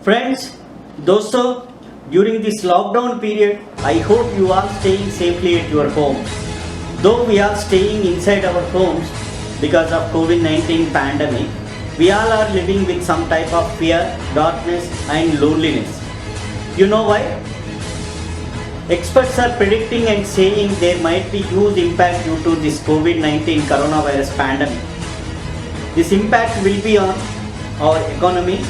Friends, dosto, during this lockdown period, I hope you are staying safely at your homes. Though we are staying inside our homes because of COVID-19 pandemic, we all are living with some type of fear, darkness and loneliness. You know why? Experts are predicting and saying there might be huge impact due to this COVID-19 coronavirus pandemic. This impact will be on our economy,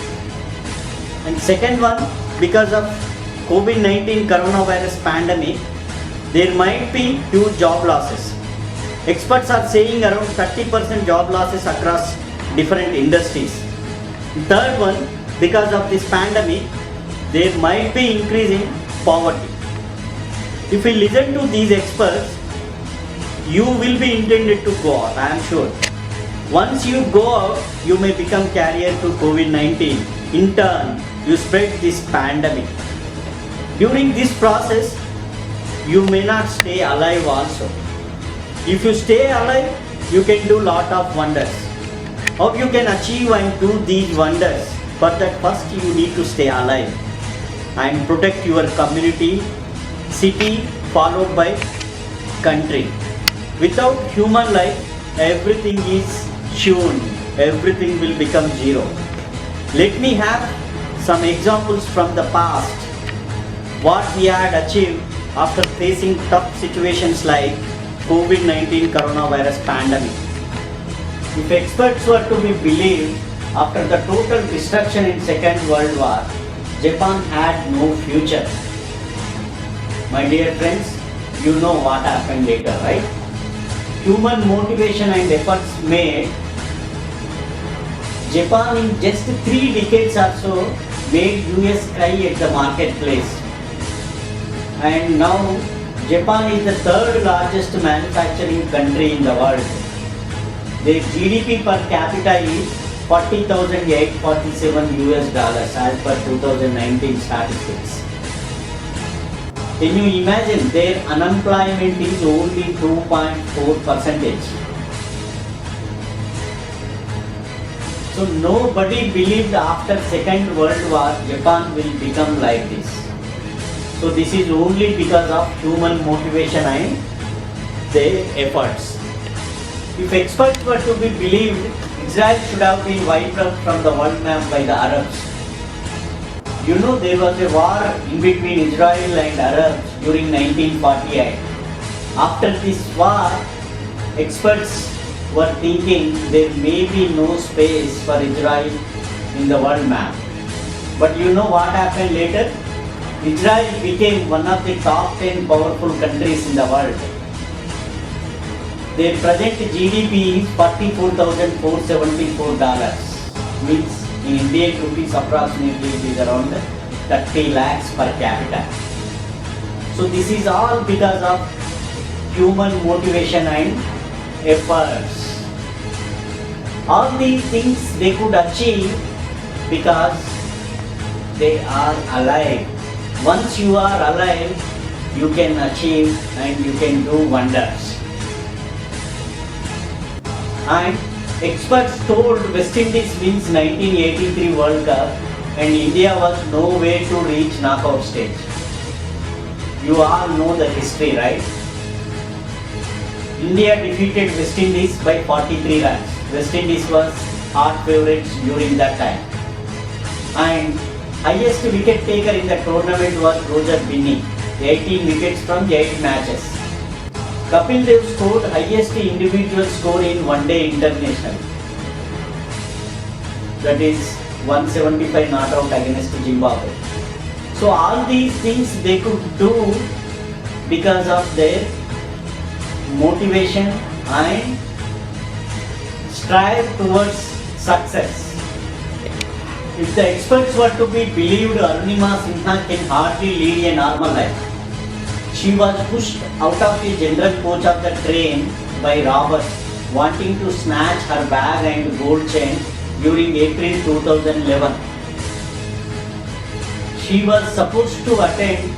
and second one, because of COVID-19 coronavirus pandemic, there might be huge job losses. Experts are saying around 30% job losses across different industries. Third one, because of this pandemic, there might be increase in poverty. If we listen to these experts, you will be intended to go out, I am sure. Once you go out, you may become carrier to COVID-19. In turn, you spread this pandemic. During this process, you may not stay alive also. If you stay alive, you can do lot of wonders. How you can achieve and do these wonders? For that, first you need to stay alive and protect your community, city, followed by country. Without human life, everything is shown, everything will become zero. Let me have some examples from the past, what we had achieved after facing tough situations like COVID-19 coronavirus pandemic. If experts were to be believed, after the total destruction in Second World War, Japan had no future. My dear friends, you know what happened later, right? Human motivation and efforts made Japan in just 3 decades or so made US cry at the marketplace. And now Japan is the third largest manufacturing country in the world. Their GDP per capita is $40,847 US as per 2019 statistics. Can you imagine their unemployment is only 2.4%. So nobody believed after Second World War Japan will become like this. So this is only because of human motivation and their efforts. If experts were to be believed, Israel should have been wiped out from the world map by the Arabs. You know, there was a war in between Israel and Arabs during 1948. After this war, experts were thinking there may be no space for Israel in the world map. But you know what happened later? Israel became one of the top 10 powerful countries in the world. Their present GDP is $44,474, means in Indian rupees approximately it is around 30 lakhs per capita. So this is all because of human motivation and efforts. All these things they could achieve because they are alive. Once you are alive, you can achieve and you can do wonders. And experts told West Indies wins 1983 World Cup and India was no way to reach knockout stage. You all know the history, right? India defeated West Indies by 43 runs. West Indies was hard favorites during that time. And highest wicket taker in the tournament was Roger Binney, 18 wickets from 8 matches. Kapil Dev scored highest individual score in one-day international. That is 175 not out against Zimbabwe. So all these things they could do because of their motivation and strive towards success. If the experts were to be believed, Arunima Sinha can hardly lead a normal life. She was pushed out of the general coach of the train by robbers wanting to snatch her bag and gold chain during April 2011. She was supposed to attend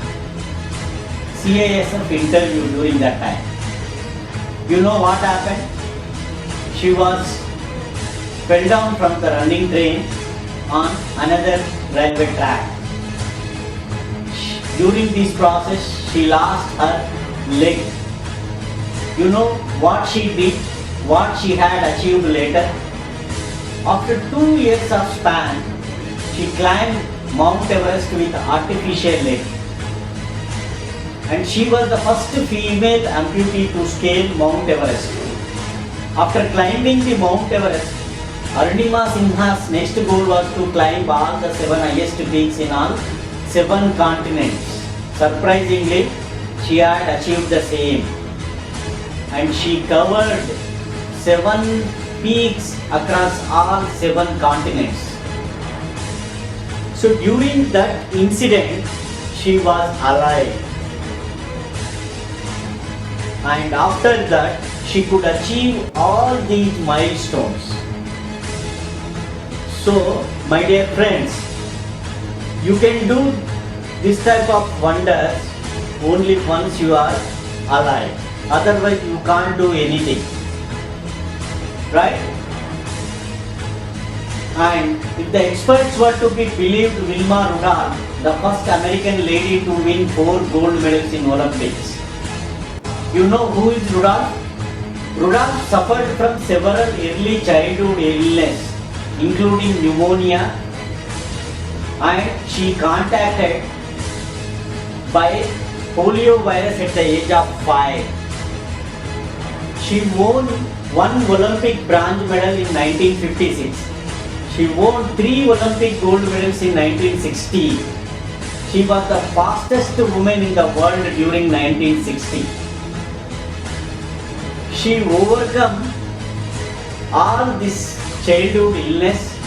CISF interview during that time. You know what happened? She fell down from the running train on another railway track. During this process, she lost her leg. You know what she did, what she had achieved later? After 2 years of span, she climbed Mount Everest with artificial leg. And she was the first female amputee to scale Mount Everest. After climbing the Mount Everest, Arunima Sinha's next goal was to climb all the 7 highest peaks in all 7 continents. Surprisingly, she had achieved the same. And she covered 7 peaks across all 7 continents. So during that incident, she was alive. And after that, she could achieve all these milestones. So, my dear friends, you can do this type of wonders only once you are alive. Otherwise, you can't do anything. Right? And if the experts were to be believed, Wilma Rudolph, the first American lady to win 4 gold medals in Olympics. You know who is Rudolph? Rudolph suffered from several early childhood illnesses, including pneumonia, and she contacted by polio virus at the age of 5. She won 1 Olympic bronze medal in 1956. She won 3 Olympic gold medals in 1960. She was the fastest woman in the world during 1960. She overcome all this childhood illness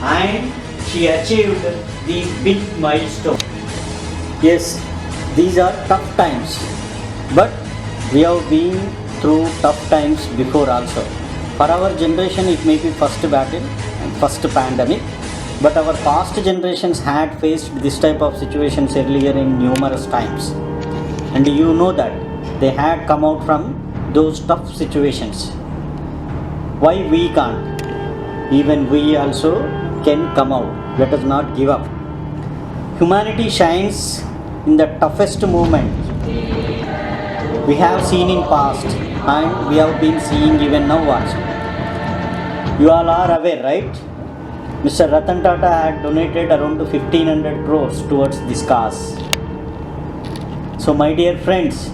and she achieved these big milestones. Yes, these are tough times, but we have been through tough times before also. For our generation, it may be first battle and first pandemic, but our past generations had faced this type of situations earlier in numerous times. And you know that they had come out from those tough situations. Why we can't? Even we also can come out. Let us not give up. Humanity shines in the toughest moment we have seen in past and we have been seeing even now also. You all are aware, right? Mr. Ratan Tata had donated around 1500 crores towards this cause. So my dear friends,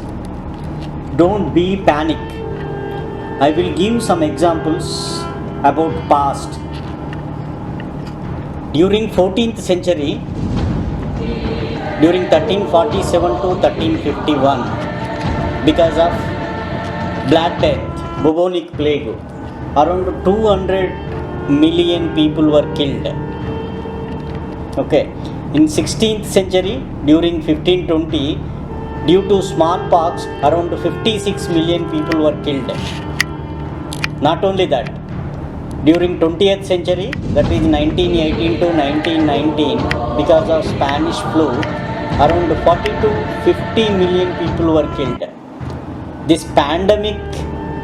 don't be panic. I will give some examples about past. During 14th century, during 1347 to 1351, because of Black Death, bubonic plague, around 200 million people were killed. Okay. In 16th century, during 1520, due to smallpox, around 56 million people were killed. Not only that, during 20th century, that is 1918 to 1919, because of Spanish flu, around 40 to 50 million people were killed. This pandemic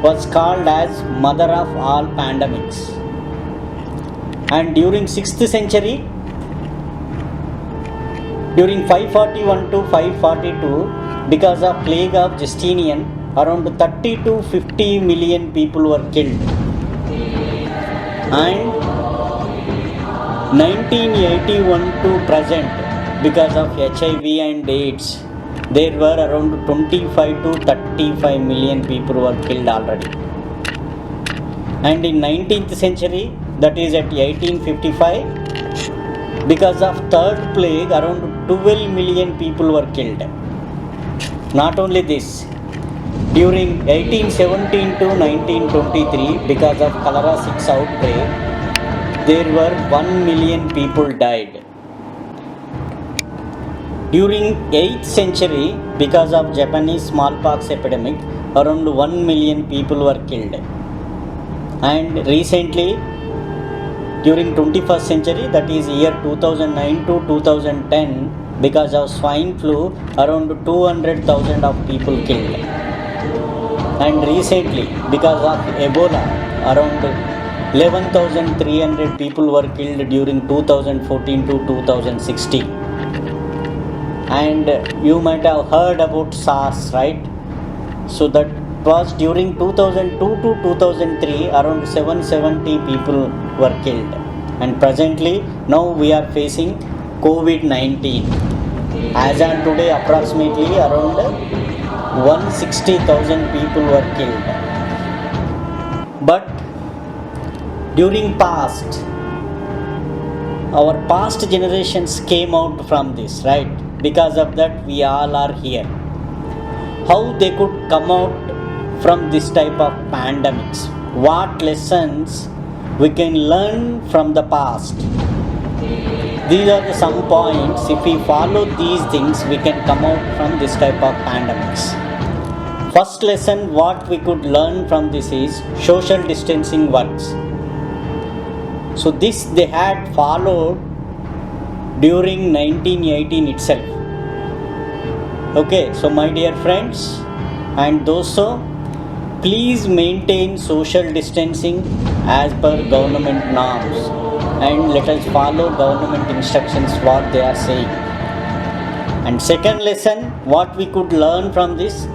was called as mother of all pandemics. And during 6th century, during 541 to 542, because of plague of Justinian, around 30 to 50 million people were killed. And 1981 to present, because of HIV and AIDS, there were around 25 to 35 million people were killed already. And in 19th century, that is at 1855, because of third plague, around 12 million people were killed. Not only this, during 1817 to 1923, because of cholera 6 outbreak, there were 1 million people died. During 8th century, because of Japanese smallpox epidemic, around 1 million people were killed. And recently, during 21st century, that is year 2009 to 2010, because of swine flu, around 200,000 of people killed. And recently, because of Ebola, around 11,300 people were killed during 2014 to 2016. And you might have heard about SARS, right? So that was during 2002 to 2003, around 770 people were killed. And presently, now we are facing COVID-19. As on today, approximately around 160,000 people were killed. But during past, our past generations came out from this, right? Because of that, we all are here. How they could come out from this type of pandemics? What lessons we can learn from the past? These are some points. If we follow these things, we can come out from this type of pandemics. First lesson what we could learn from this is social distancing works. So this they had followed during 1918 itself. Okay, so my dear friends and those so please maintain social distancing as per government norms and let us follow government instructions what they are saying. And second lesson what we could learn from this,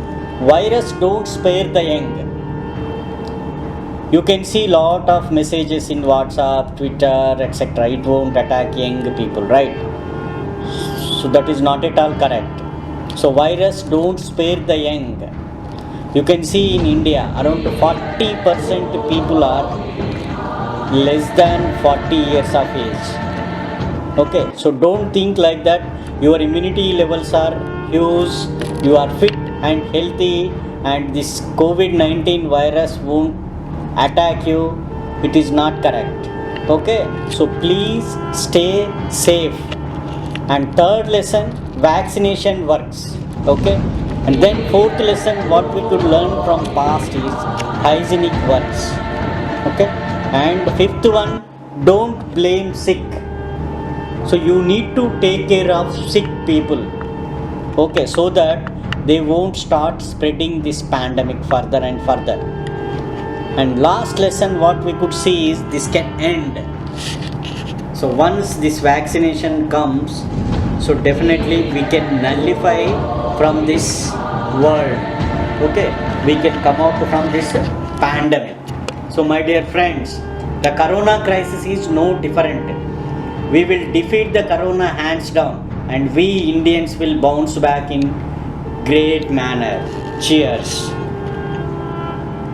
virus don't spare the young. You can see lot of messages in WhatsApp, Twitter, etc. It won't attack young people, right? So that is not at all correct. So virus don't spare the young. You can see in India around 40% people are less than 40 years of age. Okay, so don't think like that. Your immunity levels are huge, you are fit and healthy, and this COVID-19 virus won't attack you. It is not correct. Okay, so please stay safe. And third lesson, vaccination works. Okay, and then fourth lesson what we could learn from past is hygienic works. Okay, and fifth one, don't blame sick. So you need to take care of sick people. Okay, so that they won't start spreading this pandemic further and further. And last lesson what we could see is this can end. So once this vaccination comes, so definitely we can nullify from this world. Okay, we can come out from this pandemic. So my dear friends, the corona crisis is no different. We will defeat the corona hands down, and we Indians will bounce back in great manner. Cheers.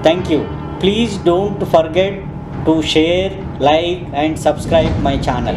Thank you. Please don't forget to share, like and subscribe my channel.